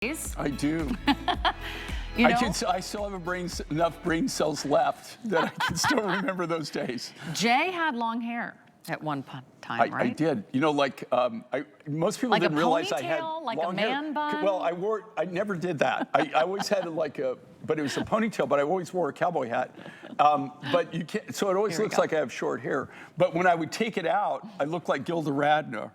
I do. You know, I still have enough brain cells left that I can still remember those days. Jay had long hair at one time, right? I did. You know, like most people Like didn't a realize I had ponytail, like a long man hair. bun? Well, I never did that. I always had but it was a ponytail, but I always wore a cowboy hat. But you can't, so it always looks like I have short hair. But when I would take it out, I looked like Gilda Radner.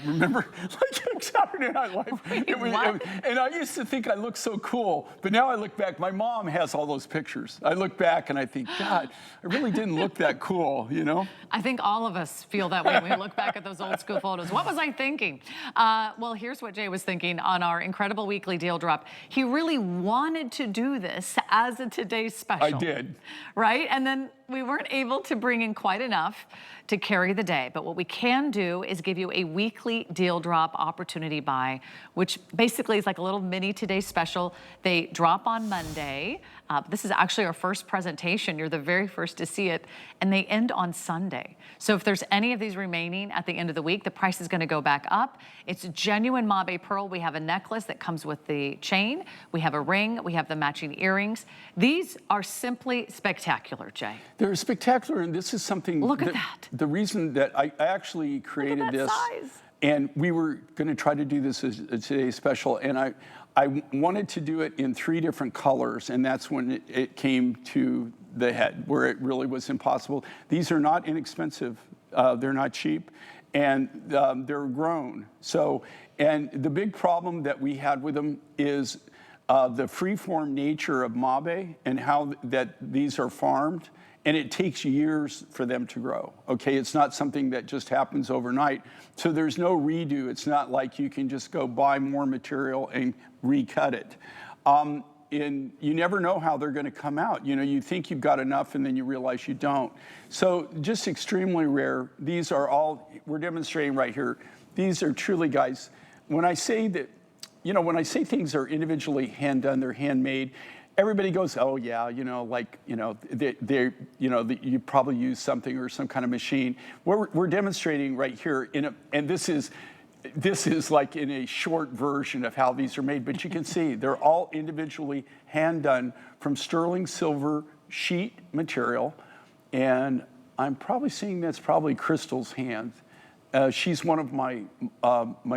Remember, like Saturday Night Live. And I used to think I looked so cool, but now I look back, my mom has all those pictures. I look back and I think, God, I really didn't look that cool, you know? I think all of us feel that way when we look back at those old school photos. What was I thinking? Well, here's what Jay was thinking on our incredible weekly deal drop. He really wanted to do this as a today's special. I did. Right? And then we weren't able to bring in quite enough to carry the day. But what we can do is give you a weekly deal drop opportunity buy, which basically is like a little mini Today Special. They drop on Monday. This is actually our first presentation. You're the very first to see it. And they end on Sunday. So if there's any of these remaining at the end of the week, the price is going to go back up. It's genuine mabe pearl. We have a necklace that comes with the chain. We have a ring. We have the matching earrings. These are simply spectacular, Jay. They're spectacular, and this is something. Look at that. The reason that I actually created this, size. And we were going to try to do this as a Today's Special, and I wanted to do it in 3 different colors, and that's when it came to the head, where it really was impossible. These are not inexpensive. They're not cheap, and they're grown. So, and the big problem that we had with them is the free-form nature of mabe and how that these are farmed. And it takes years for them to grow, okay? It's not something that just happens overnight. So there's no redo. It's not like you can just go buy more material and recut it. And you never know how they're gonna come out. You know, you think you've got enough and then you realize you don't. So just extremely rare. These are all, we're demonstrating right here. These are truly, guys, when I say that, you know, when I say things are individually hand done, they're handmade, everybody goes, oh yeah, you know, like, you know, you probably use something or some kind of machine. We're demonstrating right here and this is like in a short version of how these are made, but you can see they're all individually hand done from sterling silver sheet material. And I'm probably seeing that's probably Crystal's hand. She's one of my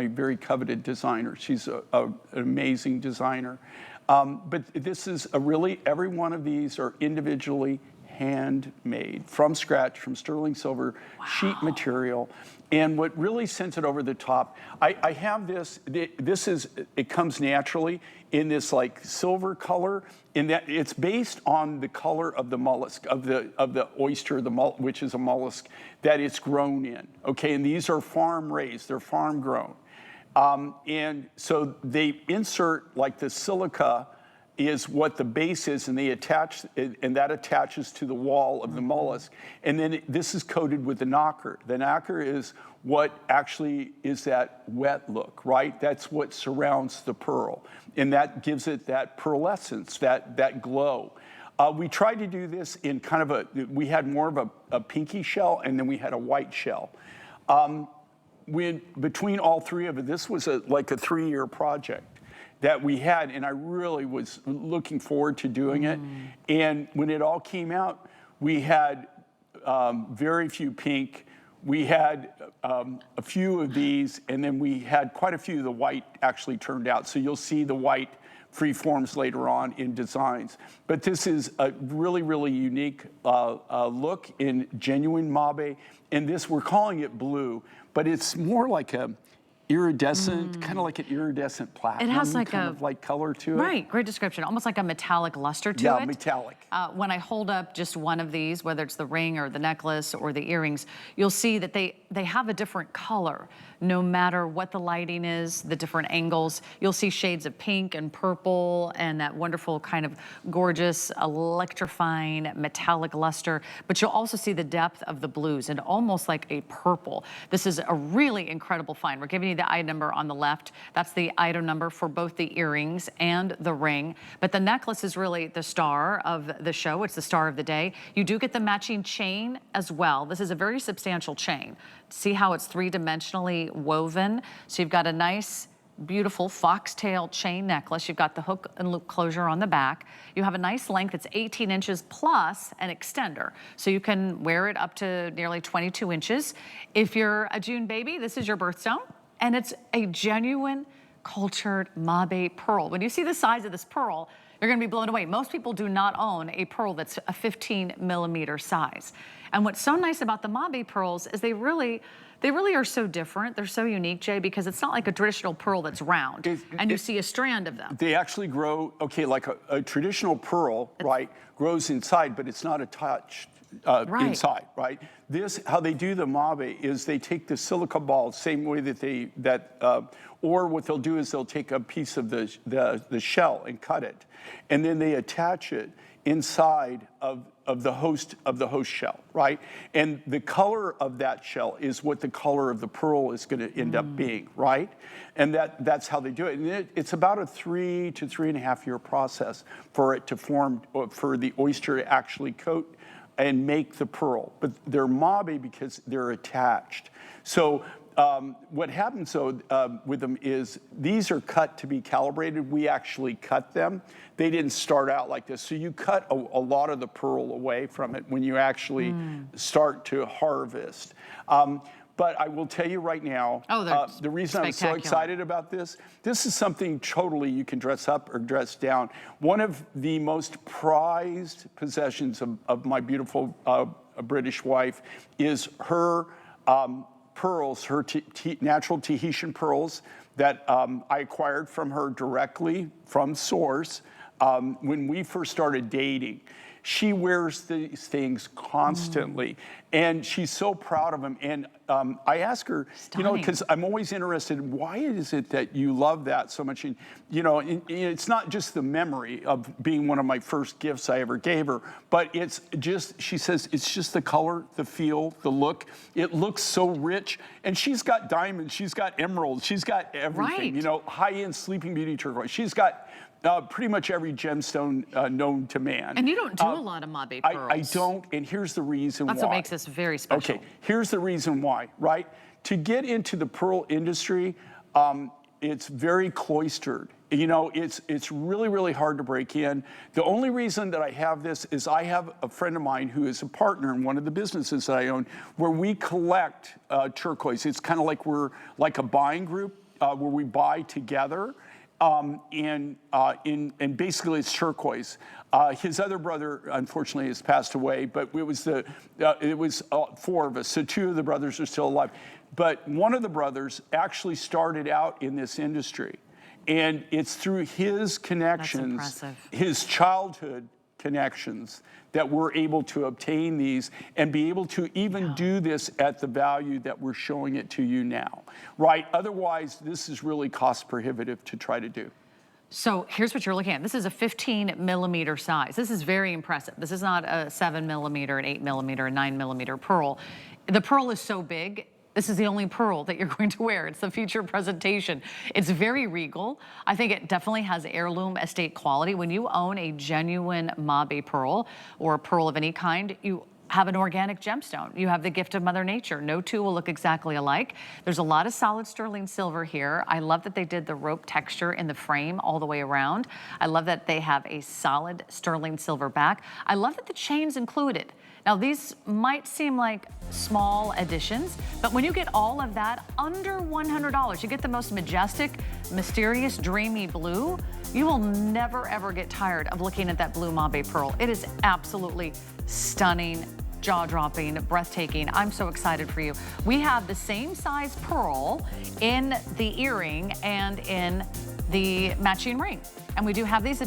very coveted designers. She's an amazing designer. But this is every one of these are individually handmade from scratch, from sterling silver sheet material. And what really sends it over the top, I have this, it comes naturally in this like silver color, in that it's based on the color of the mollusk, of the oyster, which is a mollusk that it's grown in, okay? And these are farm raised, they're farm grown. And so they insert like the silica is what the base is, and they attach, and that attaches to the wall of the mollusk. And then this is coated with the nacre. The nacre is what actually is that wet look, right? That's what surrounds the pearl. And that gives it that pearlescence, that glow. We tried to do this in kind of we had more of a pinky shell, and then we had a white shell. Between all 3 of it, this was like a 3-year project that we had, and I really was looking forward to doing it. And when it all came out, we had very few pink. We had a few of these, and then we had quite a few of the white actually turned out. So you'll see the white free forms later on in designs. But this is a really, really unique look in genuine mabe. And this, we're calling it blue, but it's more like a iridescent, kind of like an iridescent platinum. It has like kind of like color to it. Right, great description. Almost like a metallic luster to it. Yeah, metallic. When I hold up just one of these, whether it's the ring or the necklace or the earrings, you'll see that they have a different color. No matter what the lighting is, the different angles, you'll see shades of pink and purple and that wonderful kind of gorgeous, electrifying metallic luster. But you'll also see the depth of the blues and almost like a purple. This is a really incredible find. We're giving you the item number on the left. That's the item number for both the earrings and the ring. But the necklace is really the star of the show. It's the star of the day. You do get the matching chain as well. This is a very substantial chain. See how it's 3-dimensionally woven? So you've got a nice beautiful foxtail chain necklace. You've got the hook and loop closure on the back. You have a nice length. It's 18 inches plus an extender. So you can wear it up to nearly 22 inches. If you're a June baby, this is your birthstone. And it's a genuine cultured mabe pearl. When you see the size of this pearl, you're gonna be blown away. Most people do not own a pearl that's a 15 millimeter size. And what's so nice about the mabe pearls is they really are so different. They're so unique, Jay, because it's not like a traditional pearl that's round and you see a strand of them. They actually grow, okay, like a traditional pearl, right, grows inside, but it's not attached inside, right? This, how they do the mabe is they take the silica ball, same way that or what they'll do is they'll take a piece of the shell and cut it, and then they attach it inside of the host shell, right? And the color of that shell is what the color of the pearl is going to end up being, right? And that's how they do it. And it's about a 3 to 3.5 year process for it to form, for the oyster to actually coat and make the pearl. But they're mabe because they're attached. So what happens though with them is these are cut to be calibrated. We actually cut them. They didn't start out like this. So you cut a lot of the pearl away from it when you actually start to harvest. But I will tell you right now, the reason I'm so excited about this is something totally you can dress up or dress down. One of the most prized possessions of my beautiful British wife is her pearls, her natural Tahitian pearls that I acquired from her directly from source when we first started dating. She wears these things constantly, and she's so proud of them. And I ask her, you know, because I'm always interested, why is it that you love that so much? And, you know, it's not just the memory of being one of my first gifts I ever gave her, but it's just, she says, it's just the color, the feel, the look. It looks so rich. And she's got diamonds, she's got emeralds, she's got everything, you know, high-end Sleeping Beauty turquoise. She's got pretty much every gemstone known to man. And you don't do a lot of mabe pearls. I don't, and here's the reason why. That's what makes this very special. Okay, here's the reason why, right? To get into the pearl industry, it's very cloistered. You know, it's really, really hard to break in. The only reason that I have this is I have a friend of mine who is a partner in one of the businesses that I own where we collect turquoise. It's kind of like we're like a buying group where we buy together. And basically it's turquoise. His other brother, unfortunately, has passed away, but it was 4 of us, so 2 of the brothers are still alive. But one of the brothers actually started out in this industry, and it's through his connections, his childhood connections, that we're able to obtain these and be able to even do this at the value that we're showing it to you now, right? Otherwise, this is really cost prohibitive to try to do. So here's what you're looking at. This is a 15 millimeter size. This is very impressive. This is not a 7 millimeter, an 8 millimeter, a 9 millimeter pearl. The pearl is so big. This is the only pearl that you're going to wear. It's the feature presentation. It's very regal. I think it definitely has heirloom estate quality. When you own a genuine mabe pearl or a pearl of any kind, you have an organic gemstone. You have the gift of Mother Nature. No two will look exactly alike. There's a lot of solid sterling silver here. I love that they did the rope texture in the frame all the way around. I love that they have a solid sterling silver back. I love that the chain's included. Now, these might seem like small additions, but when you get all of that under $100, you get the most majestic, mysterious, dreamy blue. You will never, ever get tired of looking at that blue mabe pearl. It is absolutely stunning, jaw-dropping, breathtaking. I'm so excited for you. We have the same size pearl in the earring and in the matching ring, and we do have these available.